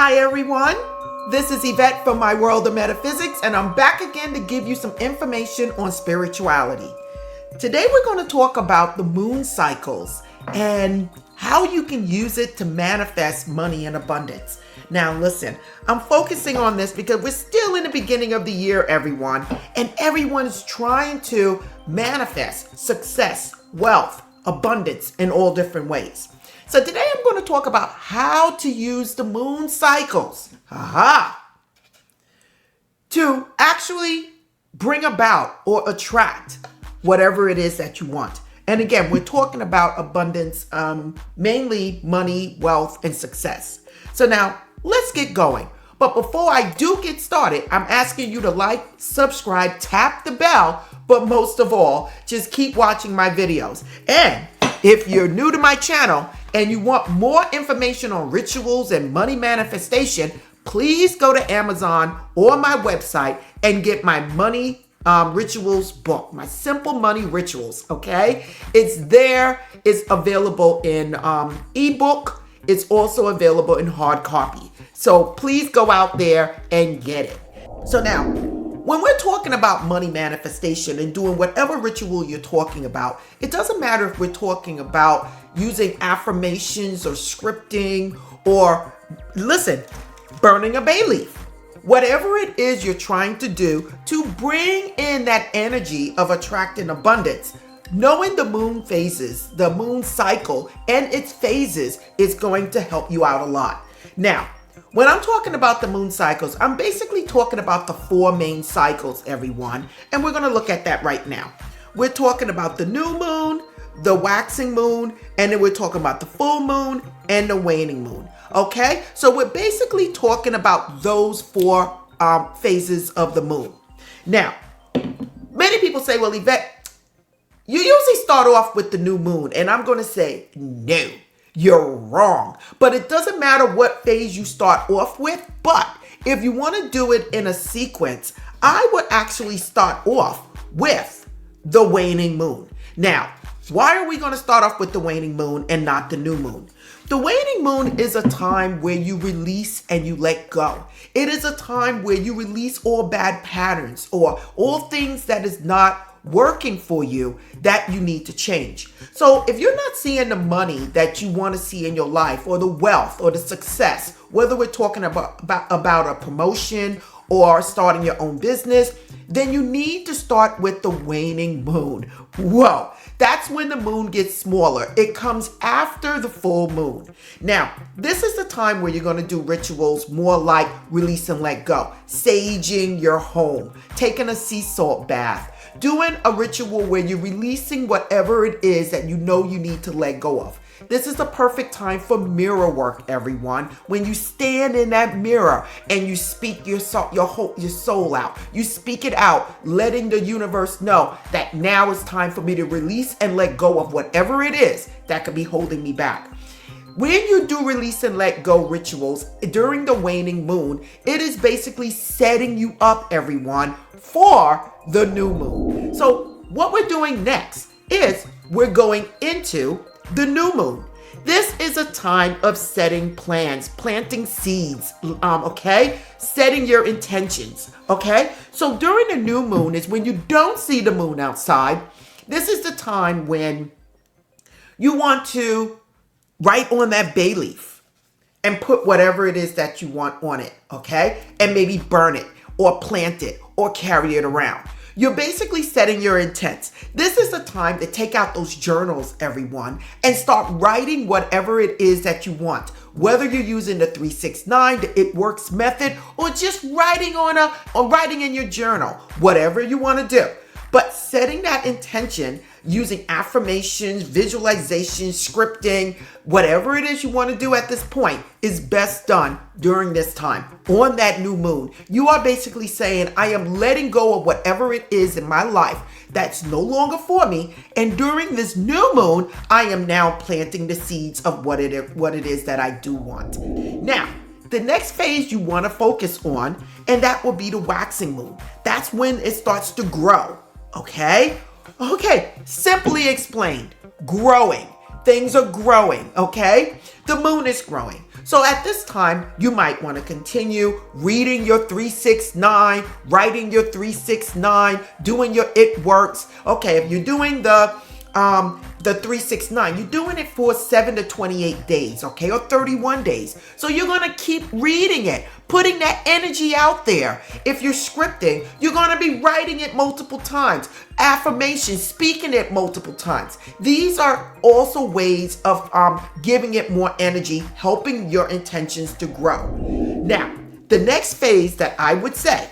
Hi everyone, this is Yvette from my world of metaphysics, and I'm back again to give you some information on spirituality. Today we're going to talk about the moon cycles and how you can use it to manifest money in abundance. Now listen, I'm focusing on this because we're still in the beginning of the year, everyone, and everyone is trying to manifest success, wealth, abundance in all different ways. So today I'm going to talk about how to use the moon cycles to actually bring about or attract whatever it is that you want. And again, we're talking about abundance, mainly money, wealth, and success. So now let's get going. But before I do get started, I'm asking you to like, subscribe, tap the bell, but most of all, just keep watching my videos. And if you're new to my channel and you want more information on rituals and money manifestation, please go to Amazon or my website and get my money rituals book, my simple money rituals, okay? It's there. It's available in ebook. It's also available in hard copy. So please go out there and get it. So now, when we're talking about money manifestation and doing whatever ritual you're talking about, it doesn't matter if we're talking about using affirmations or scripting or, listen, burning a bay leaf. Whatever it is you're trying to do to bring in that energy of attracting abundance, knowing the moon phases, the moon cycle and its phases is going to help you out a lot. Now, when I'm talking about the moon cycles, I'm basically talking about the four main cycles, everyone. And we're going to look at that right now. We're talking about the new moon, the waxing moon, and then we're talking about the full moon and the waning moon. Okay? So we're basically talking about those four phases of the moon. Now, many people say, well, Yvette, you usually start off with the new moon. And I'm going to say, no. You're wrong. But it doesn't matter what phase you start off with. But if you want to do it in a sequence, I would actually start off with the waning moon. Now, why are we going to start off with the waning moon and not the new moon? The waning moon is a time where you release and you let go. It is a time where you release all bad patterns or all things that is not working for you that you need to change. So if you're not seeing the money that you want to see in your life or the wealth or the success, whether we're talking about a promotion or starting your own business, then you need to start with the waning moon. Whoa, that's when the moon gets smaller. It comes after the full moon. Now, this is the time where you're going to do rituals more like release and let go, saging your home, taking a sea salt bath, doing a ritual where you're releasing whatever it is that you know you need to let go of. This is the perfect time for mirror work, everyone. When you stand in that mirror and you speak your soul out, you speak it out, letting the universe know that now is time for me to release and let go of whatever it is that could be holding me back. When you do release and let go rituals during the waning moon, it is basically setting you up, everyone, for the new moon. So what we're doing next is we're going into the new moon. This is a time of setting plans, planting seeds, okay? Setting your intentions, okay? So during the new moon is when you don't see the moon outside. This is the time when you want to write on that bay leaf and put whatever it is that you want on it, okay? And maybe burn it or plant it or carry it around. You're basically setting your intents. This is the time to take out those journals, everyone, and start writing whatever it is that you want. Whether you're using the 369, the It Works method, or just writing writing in your journal, whatever you want to do. But setting that intention using affirmations, visualization, scripting, whatever it is you want to do at this point is best done during this time. On that new moon, you are basically saying, I am letting go of whatever it is in my life that's no longer for me. And during this new moon, I am now planting the seeds of what it is that I do want. Now, the next phase you want to focus on, and that will be the waxing moon. That's when it starts to grow. Okay, simply explained, growing. Things are growing, okay? The moon is growing. So at this time, you might want to continue reading your 369, writing your 369, doing your it works. Okay, if you're doing the 369, you're doing it for 7 to 28 days, okay, or 31 days. So you're going to keep reading it, putting that energy out there. If you're scripting, you're going to be writing it multiple times, affirmations, speaking it multiple times. These are also ways of giving it more energy, helping your intentions to grow. Now, the next phase that I would say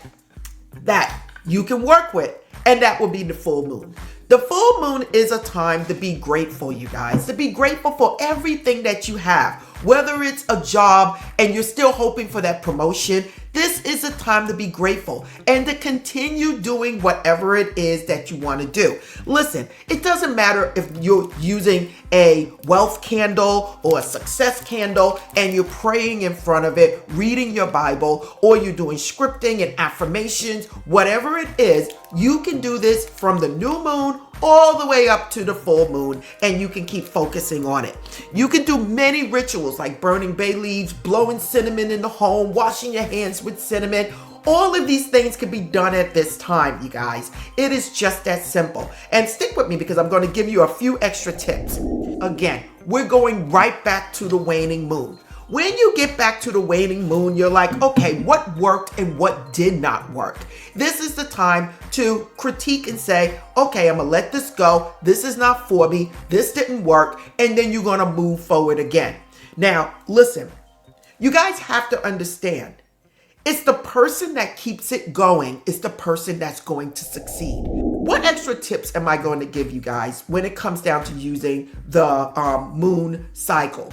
that you can work with, and that will be the full moon. The full moon is a time to be grateful, you guys, to be grateful for everything that you have. Whether it's a job and you're still hoping for that promotion, this is a time to be grateful and to continue doing whatever it is that you want to do. Listen, it doesn't matter if you're using a wealth candle or a success candle and you're praying in front of it, reading your Bible, or you're doing scripting and affirmations, whatever it is, you can do this from the new moon all the way up to the full moon, and you can keep focusing on it. You can do many rituals like burning bay leaves, blowing cinnamon in the home, washing your hands with cinnamon. All of these things can be done at this time, you guys. It is just that simple. And stick with me because I'm going to give you a few extra tips. Again, we're going right back to the waning moon. When you get back to the waning moon, you're like, okay, what worked and what did not work? This is the time to critique and say, okay, I'm gonna let this go. This is not for me. This didn't work. And then you're gonna move forward again. Now, listen, you guys have to understand, it's the person that keeps it going is the person that's going to succeed. What extra tips am I going to give you guys when it comes down to using the moon cycle?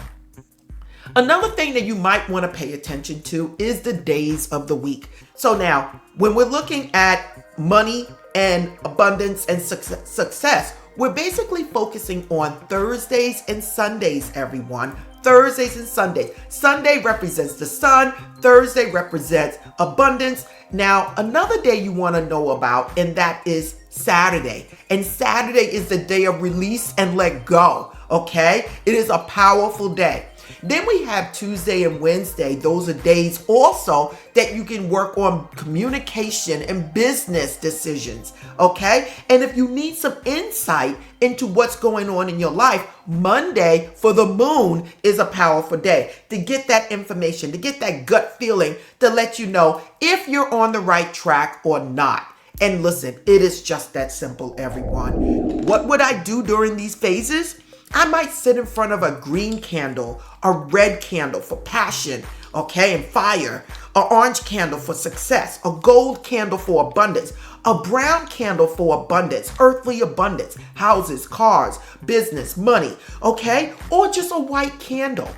Another thing that you might want to pay attention to is the days of the week. So now, when we're looking at money and abundance and success, we're basically focusing on Thursdays and Sundays, everyone. Thursdays and Sundays. Sunday represents the sun. Thursday represents abundance. Now, another day you want to know about, and that is Saturday. And Saturday is the day of release and let go, okay? It is a powerful day. Then we have Tuesday and Wednesday. Those are days also that you can work on communication and business decisions, okay? And if you need some insight into what's going on in your life, Monday for the moon is a powerful day to get that information, to get that gut feeling, to let you know if you're on the right track or not. And listen, it is just that simple, everyone. What would I do during these phases? I might sit in front of a green candle, a red candle for passion, okay, and fire, an orange candle for success, a gold candle for abundance, a brown candle for abundance, earthly abundance, houses, cars, business, money, okay, or just a white candle.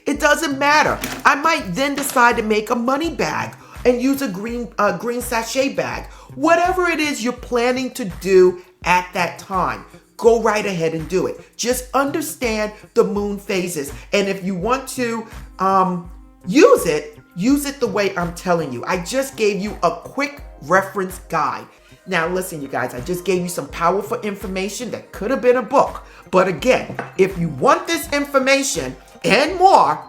It doesn't matter. I might then decide to make a money bag and use a green sachet bag. Whatever it is you're planning to do at that time, go right ahead and do it. Just understand the moon phases. And if you want to use it the way I'm telling you. I just gave you a quick reference guide. Now listen, you guys, I just gave you some powerful information that could have been a book. But again, if you want this information and more,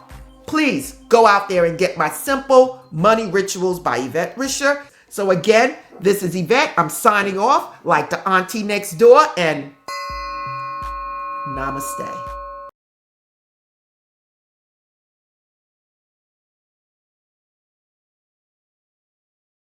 please go out there and get my Simple Money Rituals by Yvette Risher. So again, this is Yvette. I'm signing off like the auntie next door, and namaste.